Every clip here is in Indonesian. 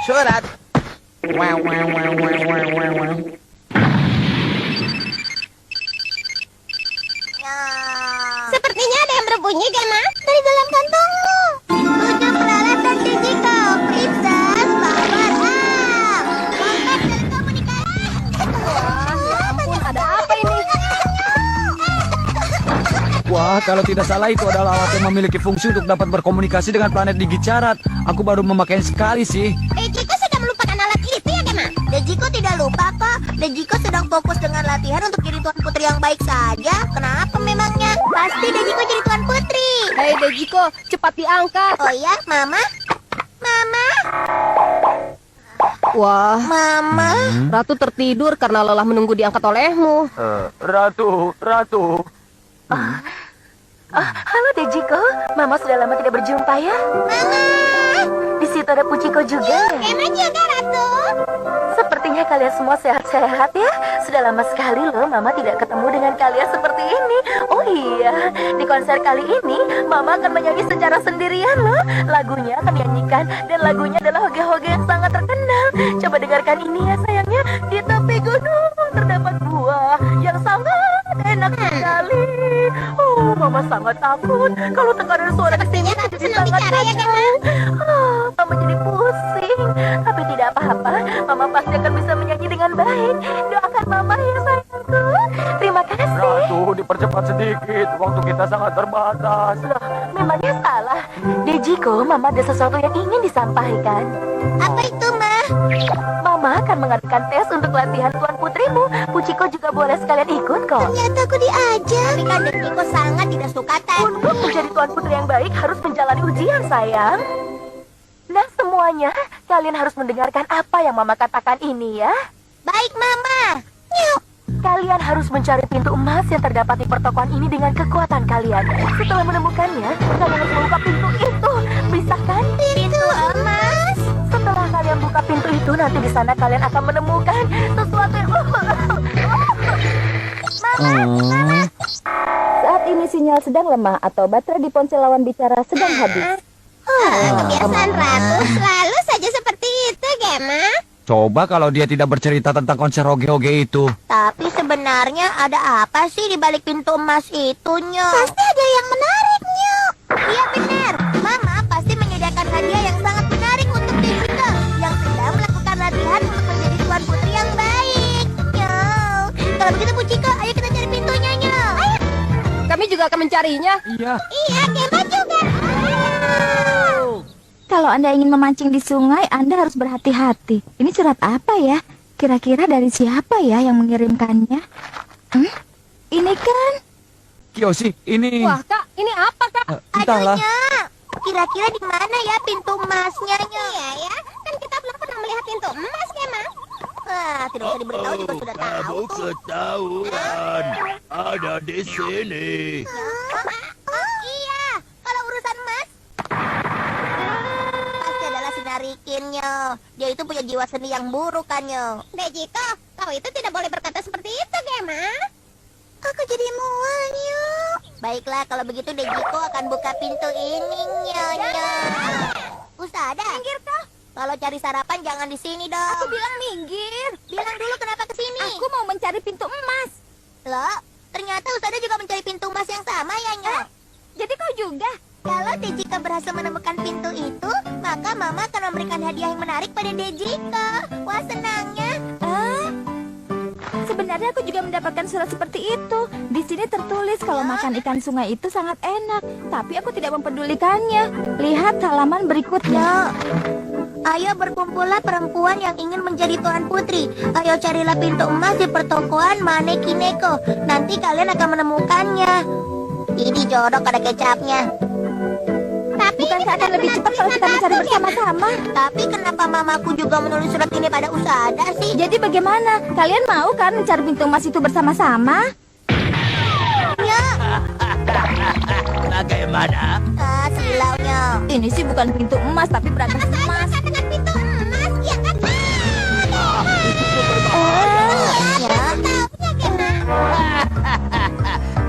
Surat. Wow, wow, wow, wow, wow, wow, wow. Sepertinya ada yang berbunyi, Gemma. Dari dalam kantongmu. Tujuh pelalat dan Dejiko. Princess, power up. Mangkat dari komunikasi. Wah, ya ampun, ada apa ini? Wah, kalau tidak salah itu adalah alat yang memiliki fungsi untuk dapat berkomunikasi dengan planet Digicarat. Aku baru memakainya sekali sih. Dejiko sudah melupakan alat itu ya, Gemma? Dejiko tidak lupa kok. Dejiko sedang fokus dengan latihan untuk jadi tuan putri yang baik saja. Kenapa memangnya? Pasti Dejiko jadi tuan putri. Hei Dejiko, cepat diangkat. Oh ya, Mama? Mama? Wah, Mama? Ratu tertidur karena lelah menunggu diangkat olehmu. Ratu. Halo Dejiko, Mama sudah lama tidak berjumpa ya. Mama? Di situ ada Puciko juga. Gemma juga, Ratu. Sepertinya kalian semua sehat-sehat ya. Sudah lama sekali loh Mama tidak ketemu dengan kalian seperti ini. Oh iya, di konser kali ini Mama akan menyanyi secara sendirian loh. Lagunya akan dinyanyikan dan lagunya adalah hoge-hoge yang sangat terkenal. Coba dengarkan ini ya sayangnya. Di tepi gunung terdapat buah yang sangat enak sekali. Oh, Mama sangat takut kalau tekanan suara kesini Ratu jadi senang sangat bicara ya, Gemma. Mama jadi pusing. Tapi tidak apa-apa, Mama pasti akan bisa menyanyi dengan baik. Doakan Mama ya sayangku. Terima kasih. Ratu, dipercepat sedikit. Waktu kita sangat terbatas. Loh, memangnya salah. Dejiko, Mama ada sesuatu yang ingin disampaikan. Apa itu, Ma? Mama akan mengadakan tes untuk latihan tuan putrimu. Puciko juga boleh sekalian ikut kok. Ternyata aku diajak. Tapi kan Dejiko sangat tidak suka tes. Untuk menjadi tuan putri yang baik harus menjalani ujian, sayang. Nah, semuanya, kalian harus mendengarkan apa yang Mama katakan ini ya. Baik, Mama. Nyuk. Kalian harus mencari pintu emas yang terdapat di pertokoan ini dengan kekuatan kalian. Setelah menemukannya, kalian harus membuka pintu itu. Bisa kan? Pintu emas. Setelah kalian buka pintu itu, nanti di sana kalian akan menemukan sesuatu yang... Saat ini sinyal sedang lemah atau baterai di ponsel lawan bicara sedang habis. Kebiasaan Ratu selalu saja seperti itu, Gemma. Coba kalau dia tidak bercerita tentang konser hoge-hoge itu. Tapi sebenarnya ada apa sih di balik pintu emas itu, Nyok? Pasti ada yang menarik, Nyok. Iya benar. Mama pasti menyediakan hadiah yang sangat menarik untuk Dejiko yang sedang melakukan latihan untuk menjadi tuan putri yang baik. Nyok. Kalau begitu Puciko, ayo kita cari pintunya, Nyok. Ayo. Kami juga akan mencarinya. Iya. Iya, Gemma juga. Kalau Anda ingin memancing di sungai, Anda harus berhati-hati. Ini surat apa ya? Kira-kira dari siapa ya yang mengirimkannya? Ini kan... Kiyoshi, ini... Wah Kak, ini apa Kak? Entahlah. Aduh, Nyok. Kira-kira di mana ya pintu emasnya, Nyok? Iya ya, kan kita belum pernah melihat pintu emas, Gemma. Wah, tidak usah diberitahu juga sudah tahu. Kamu ketahuan. Ada di sini. Iya, kalau urusan emas pasti adalah si Narikinnya. Dia itu punya jiwa seni yang buruk kan, Nyo. Dejiko, kau itu tidak boleh berkata seperti itu, Gemma. Aku jadi mual, Nyo. Baiklah, kalau begitu Dejiko akan buka pintu ini, Nyo. Usada. Minggir kau. Kalau cari sarapan jangan di sini dong. Aku bilang minggir. Bilang dulu kenapa ke sini. Aku mau mencari pintu emas. Loh, ternyata Usada juga mencari pintu emas yang sama ya, Nyo. Jadi kau juga? Kalau Dejiko berhasil menemukan pintu itu, maka Mama akan memberikan hadiah yang menarik pada Dejiko. Wah, senangnya. Sebenarnya aku juga mendapatkan surat seperti itu. Di sini tertulis kalau makan ikan sungai itu sangat enak. Tapi aku tidak mempedulikannya. Lihat halaman berikutnya. Ayo berkumpullah perempuan yang ingin menjadi tuan putri. Ayo carilah pintu emas di pertokoan Manekineko. Nanti kalian akan menemukannya. Ini jorok ada kecapnya. Tapi Bukankah akan lebih cepat kalau kita mencari bersama-sama? Tapi kenapa mamaku juga menulis surat ini pada Usada sih? Jadi bagaimana? Kalian mau kan mencari pintu emas itu bersama-sama? Ya, Bagaimana? silaunya. Ini sih bukan pintu emas tapi berangkas emas. Dengan pintu emas, ya kan? Ya, tahunya Gemma.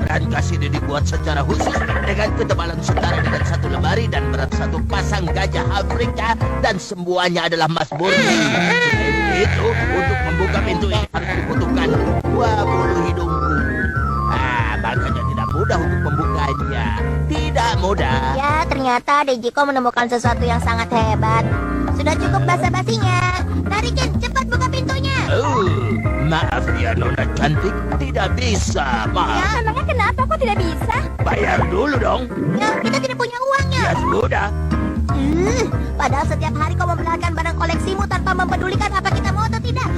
Berangkas ini dibuat secara khusus dengan ketebalan setara dengan satu lemari dan berat satu pasang gajah Afrika dan semuanya adalah emas murni. Selain itu, untuk membuka pintu ini harus dibutuhkan 20 hidungku. Makanya tidak mudah untuk membukanya. Tidak mudah. Ya, ternyata Dejiko menemukan sesuatu yang sangat hebat. Sudah cukup basa-basinya. Tarikin, cepat buka pintunya. Maaf ya Nona cantik, tidak bisa, maaf. Emangnya kenapa kok tidak bisa? Bayar dulu dong. Ya, kita tidak punya uangnya. Ya sudah. Padahal setiap hari kau memperlihatkan barang koleksimu tanpa mempedulikan apa kita mau atau tidak.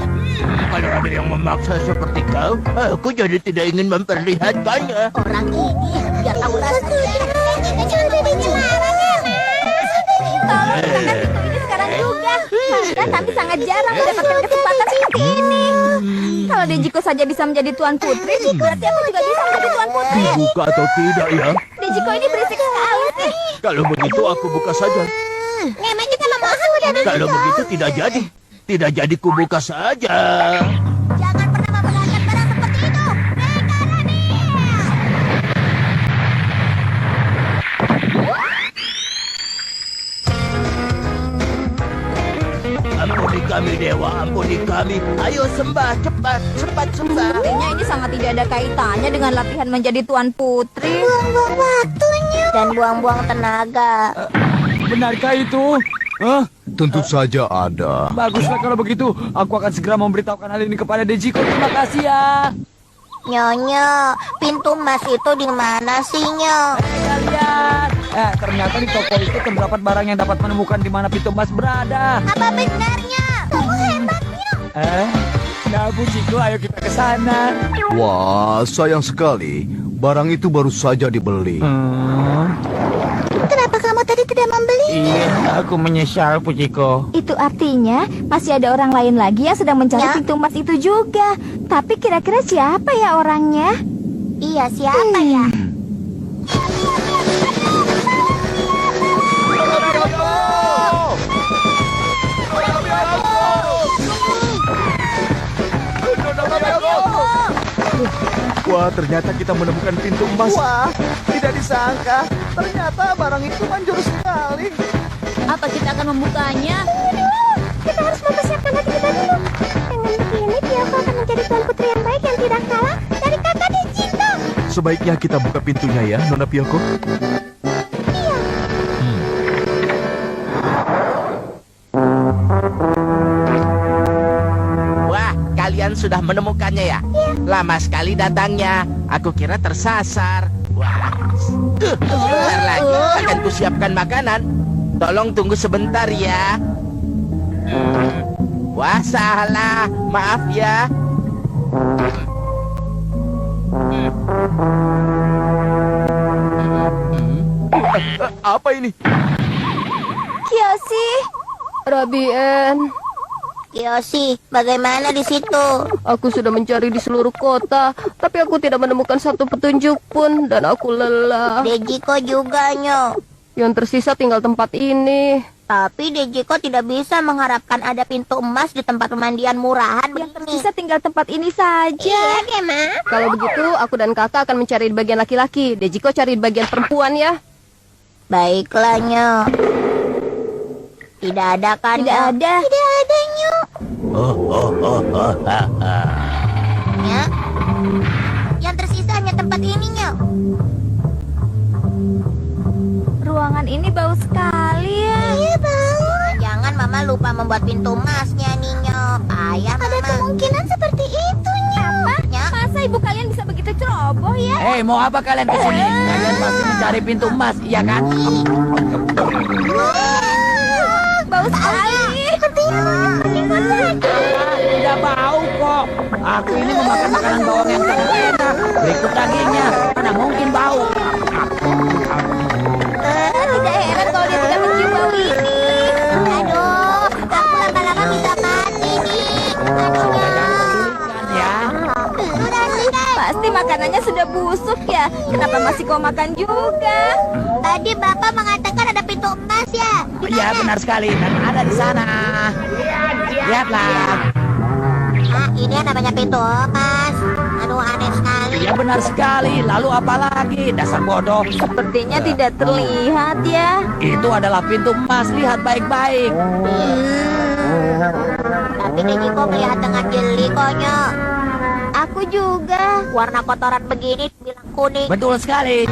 Kalau ada yang memaksa seperti kau, aku jadi tidak ingin memperlihatkannya. Orang ini, biar kamu rasa. Tolong bukakan pintu ini sekarang juga. Karena kami sangat jarang mendapatkan kesempatan seperti ini. Kalau Dejiko saja bisa menjadi Tuan Putri, berarti aku juga bisa menjadi Tuan Putri. Buka atau tidak ya? Dejiko ini berisik sekali sih. Kalau begitu aku buka saja. Ngemen juga memohon udah. Kalau begitu tidak jadi. Tidak jadi kubuka saja. Jangan pernah memperlihatkan barang seperti itu. Ampuni kami Dewa, ampuni kami. Ayo sembah, cepat, cepat sembah. Sepertinya ini sangat tidak ada kaitannya dengan latihan menjadi Tuan Putri. Buang-buang waktunya. Dan buang-buang tenaga. Benarkah itu? Hah? Tentu saja ada. Baguslah kalau begitu. Aku akan segera memberitahukan hal ini kepada Dejiko. Terima kasih ya. Nyonya, pintu emas itu di mana sih, Nyo? Kalian. Ternyata di toko itu terdapat barang yang dapat menemukan di mana pintu emas berada. Apa benarnya? Kamu hebat, Nyo. Nah, Bujiko, ayo kita ke sana. Wah, sayang sekali. Barang itu baru saja dibeli. Kenapa kamu tadi tidak membeli? Iya, aku menyesal, Puciko. Itu artinya masih ada orang lain lagi yang sedang mencari Ya. pintu emas itu juga. Tapi kira-kira siapa ya orangnya? Iya, siapa ya? Wah, ternyata kita menemukan pintu emas. Wah, tidak disangka. Ternyata barang itu manjur sekali. Apa kita akan membukanya? Kita harus mempersiapkan hati kita dulu. Dengan begini, Pyoko akan menjadi tuan putri yang baik yang tidak kalah dari kakak Dejiko. Sebaiknya kita buka pintunya ya, Nona Pyoko. Wah, kalian sudah menemukannya ya? Lama sekali datangnya. Aku kira tersasar. Wah, sebentar lagi akan kusiapkan makanan. Tolong tunggu sebentar ya. Wah, salah. Maaf ya. Apa ini? Kiyoshi. Rabien, Kiyoshi, bagaimana di situ? aku sudah mencari di seluruh kota, tapi aku tidak menemukan satu petunjuk pun, dan aku lelah. Dejiko juga, Nyo. Yang tersisa tinggal tempat ini. Tapi Dejiko tidak bisa mengharapkan ada pintu emas di tempat pemandian murahan begini. Bisa tinggal tempat ini saja. Iya, Gema. Kalau begitu, aku dan kakak akan mencari di bagian laki-laki. Dejiko cari di bagian perempuan ya. Baiklah, Nyo. Tidak ada kan? Tidak Nyo? ada. Tidak ada, Nyo. Ya. Yang tersisa hanya tempat ini, Nyo. Ruangan ini bau sekali ya. Iya, bau. Jangan Mama lupa membuat pintu emasnya nih, Nyo. Payah, Mama. Ada kemungkinan seperti itu, Nyo. Apa? Nyo? Masa ibu kalian bisa begitu ceroboh ya? Hei, mau apa kalian kesini? Kalian pasti mencari pintu emas, iya kan? Bau sekali. Tidak bau kok. Aku ini memakan makanan bawang yang sangat enak. Berikut dagingnya, mana mungkin bau. Tidak heran kalau dia tidak mencium bau ini. Aduh, aku lama-lama bisa mati nih. Ya. Pasti makanannya sudah busuk ya. Kenapa masih kau makan juga? Tadi Bapak mengatakan ada pintu emas ya. Di Iya, mana? benar sekali. Dan ada di sana. Lihatlah. Ah, ini yang namanya pintu emas. Aduh, aneh sekali. Iya benar sekali. Lalu apa lagi? Dasar bodoh. Sepertinya tidak terlihat ya. Itu adalah pintu emas. Lihat baik-baik. Tapi Nejiko melihat dengan jeli konyol. Aku juga. Warna kotoran begini bilang kuning. Betul sekali.